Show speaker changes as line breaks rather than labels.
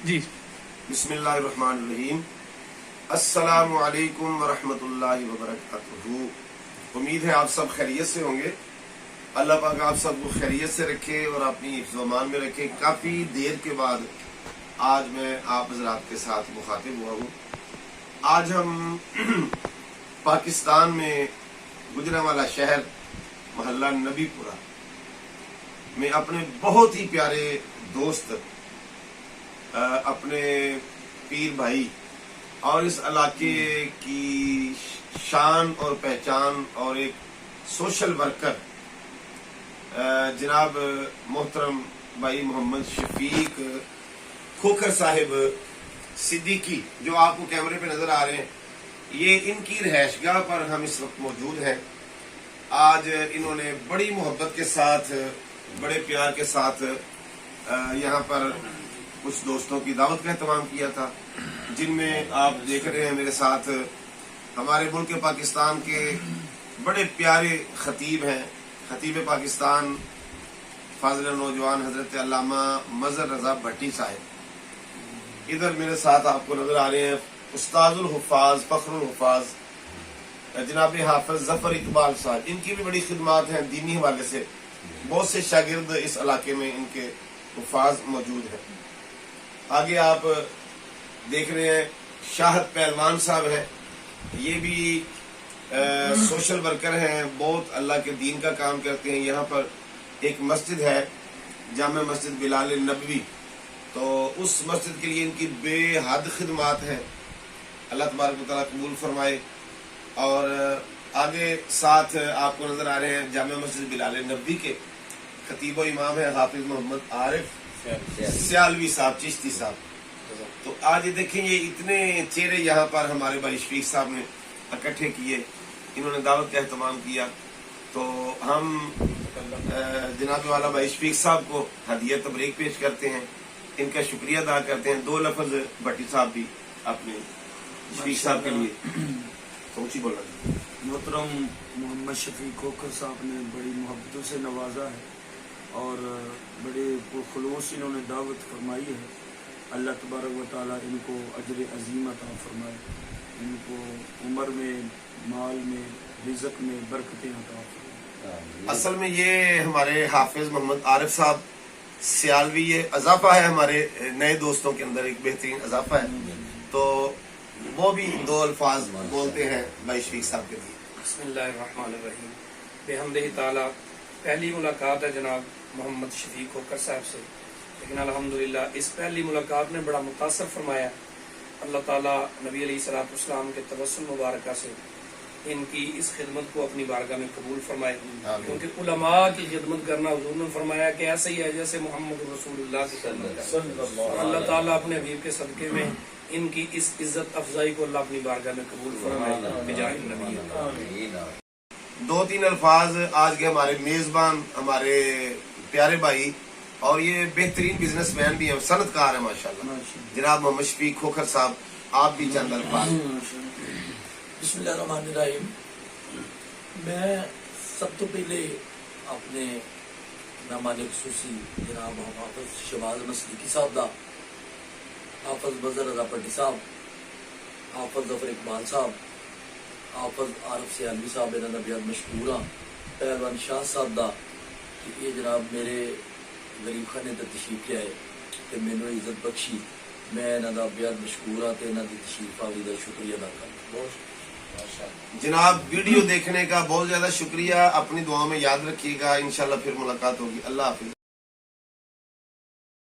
جی
बिस्मिल्लाहिर्रहमानिर्रहीम। अस्सलामु अलैकुम वरहमतुल्लाहि वबरकातुहू। उम्मीद है आप सब खैरियत से होंगे। अल्लाह पाक आप सबको खैरियत से रखे और अपनी हिफ्ज़-ओ-अमान में रखे। काफ़ी देर के बाद आज मैं आप हज़रात के साथ मुखातिब हुआ हूँ। आज हम पाकिस्तान में गुजरांवाला शहर मोहल्ला नबीपुरा में अपने बहुत ही प्यारे दोस्त अपने पीर भाई और इस इलाके की शान और पहचान और एक सोशल वर्कर जनाब मोहतरम भाई मोहम्मद शफीक खोखर साहिब सिद्दीकी, जो आपको कैमरे पे नजर आ रहे हैं, ये इनकी रहायशगाह पर हम इस वक्त मौजूद हैं। आज इन्होंने बड़ी मोहब्बत के साथ, बड़े प्यार के साथ यहाँ पर कुछ दोस्तों की दावत का एहतमाम किया था, जिनमें आप देख रहे हैं मेरे साथ हमारे मुल्क पाकिस्तान के बड़े प्यारे खतीब हैं, खतीब पाकिस्तान फाज़िल नौजवान हजरत अल्लामा मजहर रजा भट्टी साहिब। इधर मेरे साथ आपको नजर आ रहे हैं उस्ताजुल हुफ़ाज़ फ़ख्रुल हुफ़ाज़ जनाब हाफिज ज़फ़र इकबाल साहब। इनकी भी बड़ी खिदमात हैं दीनी हवाले से, बहुत से शागिर्द इस इलाके में इनके हुफ़ाज़ मौजूद हैं। आगे आप देख रहे हैं शाहद पहलवान साहब हैं, ये भी सोशल वर्कर हैं, बहुत अल्लाह के दीन का काम करते हैं। यहाँ पर एक मस्जिद है जामे मस्जिद बिलाल नबवी, तो उस मस्जिद के लिए इनकी बेहद खिदमात हैं। अल्लाह तबारक व तआला कबूल फरमाए। और आगे साथ आपको नजर आ रहे हैं जामे मस्जिद बिलाल नबवी के खतीब व इमाम है हाफिज मोहम्मद आरिफ सियालवी साहब चिश्ती साहब। तो आज ये देखें, ये इतने चेहरे यहाँ पर हमारे भाई शफीक साहब ने इकट्ठे किए, इन्होंने दावत का एहतमाम किया। तो हम जनाब वाला भाई शफीक साहब को हदिया तबरीक पेश करते हैं, इनका शुक्रिया अदा करते हैं। दो लफ्ज भट्टी साहब भी अपने शफीक साहब के लिए सोची बोला।
मोहतरम मोहम्मद शफीक खोखर साहब ने बड़ी मोहब्बतों से नवाजा है और बड़े खुलूस इन्होंने दावत फरमाई है। अल्लाह तबारक व तआला इनको अजर अजीम अता फरमाए, इनको उम्र में, माल में, रिज़्क़ में बरकतें अता फरमाए।
असल में ये हमारे हाफिज मोहम्मद आरिफ साहब सियालवी, ये अजाफा है हमारे नए दोस्तों के अंदर, एक बेहतरीन अजाफा है। तो वो भी दो अल्फाज बोलते हैं भाई शफीक साहब के लिए।
बिस्मिल्लाहिर्रहमानिर्रहीम। बेहम्दिही ताला पहली मुलाकात है जनाब मोहम्मद शफीक खोखर साहब से, लेकिन अल्हम्दुलिल्लाह इस पहली मुलाकात ने बड़ा मुतासर फरमाया। अल्लाह ताला नबी अलैहिस्सलाम के तवस्सुल मुबारक से इनकी इस खिदमत को अपनी बारगाह में कबूल फरमाए, क्योंकि उलमा की खिदमत करना हुजूर ने फरमाया कि ऐसे ही है जैसे मोहम्मद रसूलुल्लाह की खिदमत। अल्लाह ताला अपने हबीब के सदके में इनकी इस इज्जत अफजाई को अल्लाह अपनी बारगाह में कबूल फरमाए।
दो तीन अल्फाज आज के हमारे मेजबान, हमारे प्यारे भाई, और ये बेहतरीन बिजनेसमैन भी है, सनतकार है माशाल्लाह, जनाब मोहम्मद शफीक खोखर साहब, आप भी चंद अल्फाज।
बिस्मिल्लाहिर्रहमानिर्रहीम। मैं सब तो पहले अपने मेहमान खुसूसी जनाब हाफिज शहबाज अहमद सिद्दीकी साहब दा, हाफिज मजहर रजा भट्टी साहब, हाफिज ज़फ़र इकबाल साहब, हाफिज आरिफ सियालवी साहब, इन्हां दा बेहद मशहूर हाँ। पहलवान शाह साहब दा कि ये जनाब मेरे गरीब खाने तक तशरीफ लियाए ते मैनू इज्जत बख्शी, मैं इन्हां दा बेहद मशहूर हाँ ते इन्हां दी तशरीफ आवी दा शुक्रिया अदा करदा।
जनाब वीडियो देखने का बहुत ज्यादा शुक्रिया, अपनी दुआ में याद रखिएगा, इंशाल्लाह फिर मुलाकात होगी। अल्लाह हाफिज।